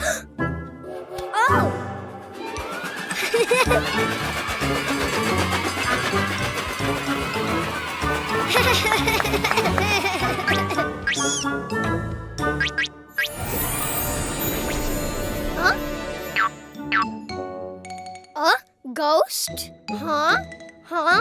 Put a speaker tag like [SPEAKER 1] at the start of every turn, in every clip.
[SPEAKER 1] Oh! Huh? Ghost? Huh? Huh?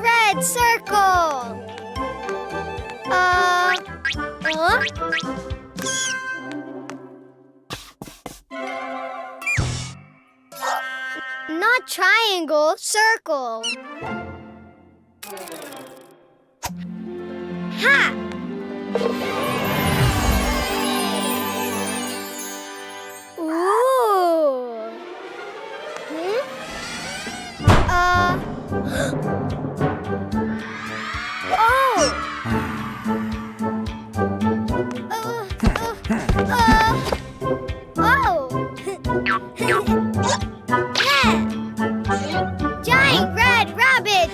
[SPEAKER 1] Red circle. Huh? Not triangle, circle. Ha! Ooh. Giant red rabbit.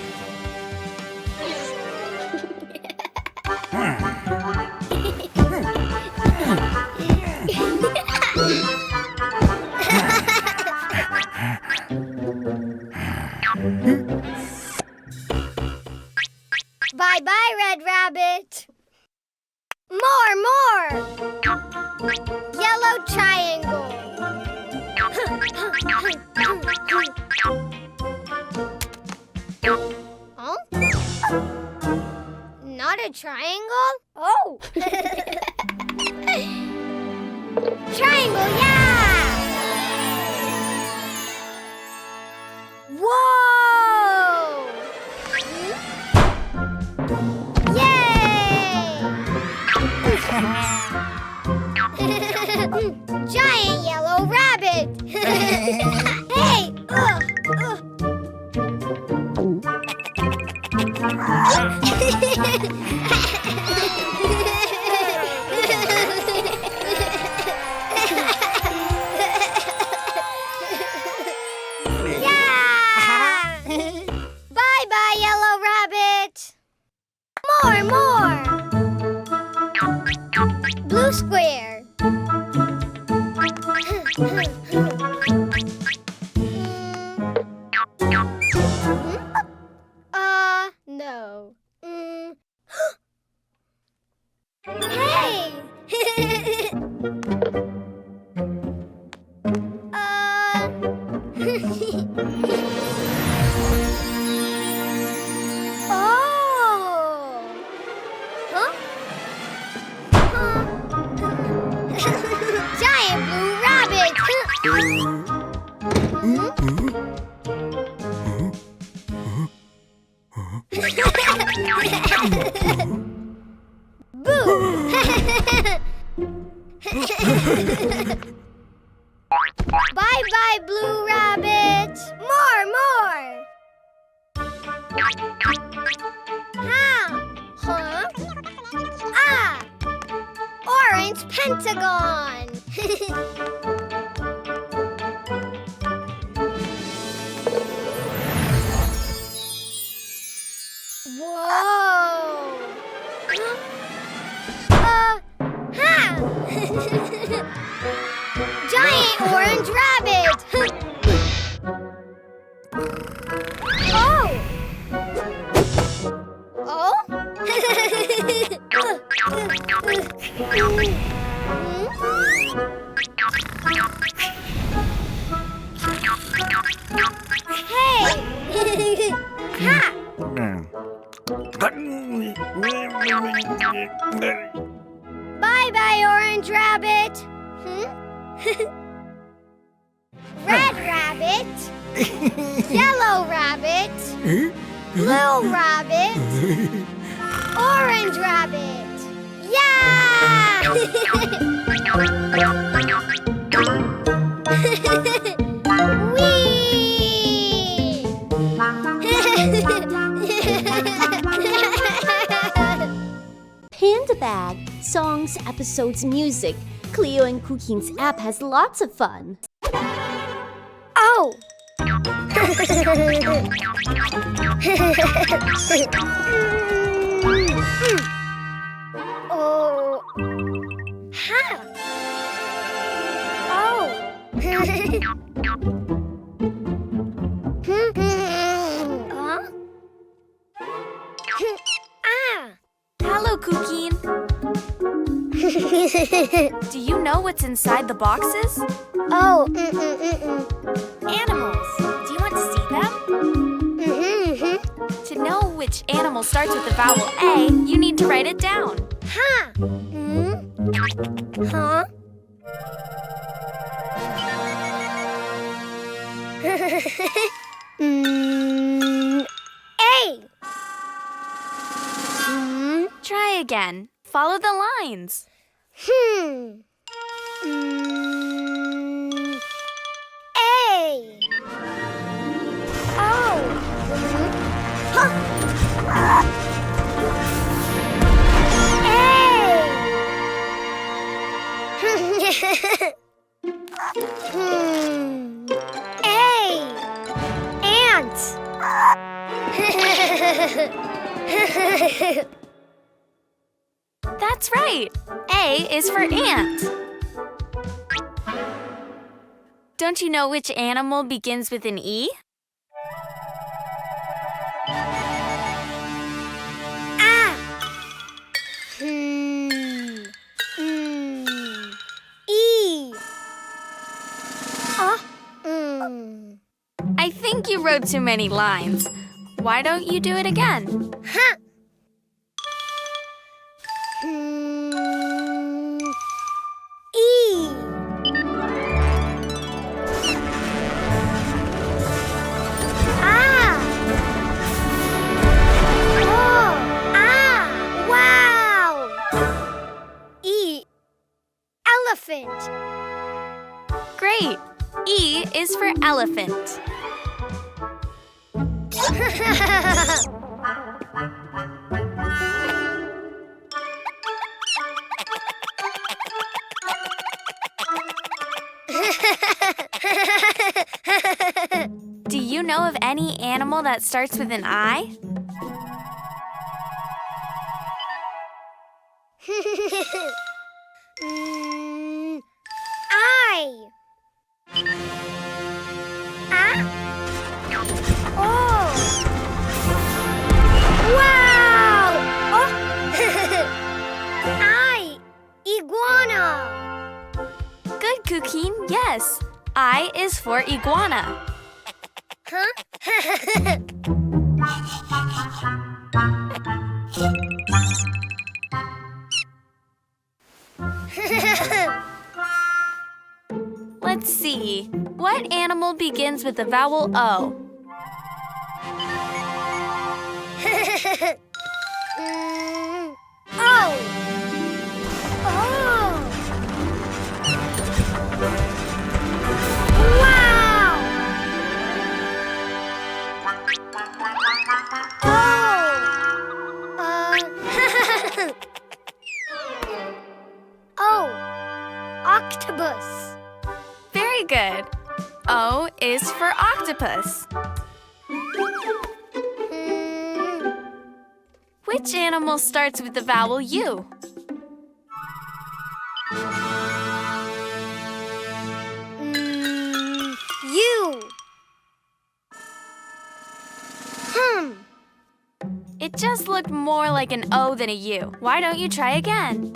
[SPEAKER 1] Bye-bye, Red Rabbit. More! Yellow triangle. Huh? Not a triangle? Oh! Triangle, yeah! Whoa! Yay! Giant yellow rabbit! Hey! Bye-bye, yellow rabbit! More! Blue square. No. Hey! Giant blue rabbit! Boo! Bye-bye, blue rabbit! More! How? Huh? Orange pentagon! Whoa! Giant orange rabbit! Oh! Hey! Ha! Bye-bye, orange rabbit. Red rabbit. Yellow rabbit. Blue rabbit. Orange rabbit. Yeah!
[SPEAKER 2] the bag. Songs, episodes, music. Cleo and Cuquín's app has lots of fun.
[SPEAKER 1] Oh! Oh. Ha! Oh. Huh? Ah!
[SPEAKER 3] Hello, Cuquin. Do you know what's inside the boxes?
[SPEAKER 1] Oh,
[SPEAKER 3] Animals. Do you want to see them? To know which animal starts with the vowel A, you need to write it down.
[SPEAKER 1] Ha! Huh? A!
[SPEAKER 3] Try again. Follow the lines.
[SPEAKER 1] A! Oh! Huh? A! Ant!
[SPEAKER 3] That's right. A is for ant. Don't you know which animal begins with an E?
[SPEAKER 1] Ah! E!
[SPEAKER 3] I think you wrote too many lines. Why don't you do it again?
[SPEAKER 1] Huh? E! Ah! Oh! Ah! Wow! E! Elephant!
[SPEAKER 3] Great. E is for elephant. Do you know of any animal that starts with an I?
[SPEAKER 1] I. Ah? Oh. Wow! Oh. I. Iguana.
[SPEAKER 3] Good, Cuquin. Yes. I is for iguana.
[SPEAKER 1] Huh?
[SPEAKER 3] Let's see. What animal begins with the vowel O?
[SPEAKER 1] Oh. Oh. Wow. Oh. Octopus.
[SPEAKER 3] Very good. O is for octopus. Which animal starts with the vowel U?
[SPEAKER 1] U.
[SPEAKER 3] It just looked more like an O than a U. Why don't you try again?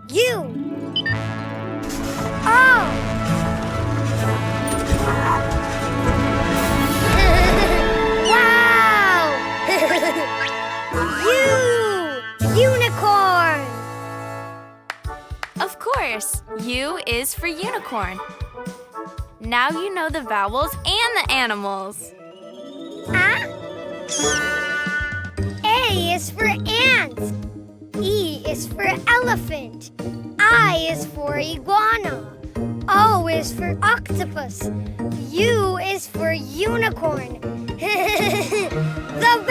[SPEAKER 1] U. Oh. Wow. Unicorn.
[SPEAKER 3] Of course, U is for unicorn. Now you know the vowels and the animals.
[SPEAKER 1] Ah? A is for ant. E is for elephant. I is for iguana. O is for octopus. U is for unicorn. The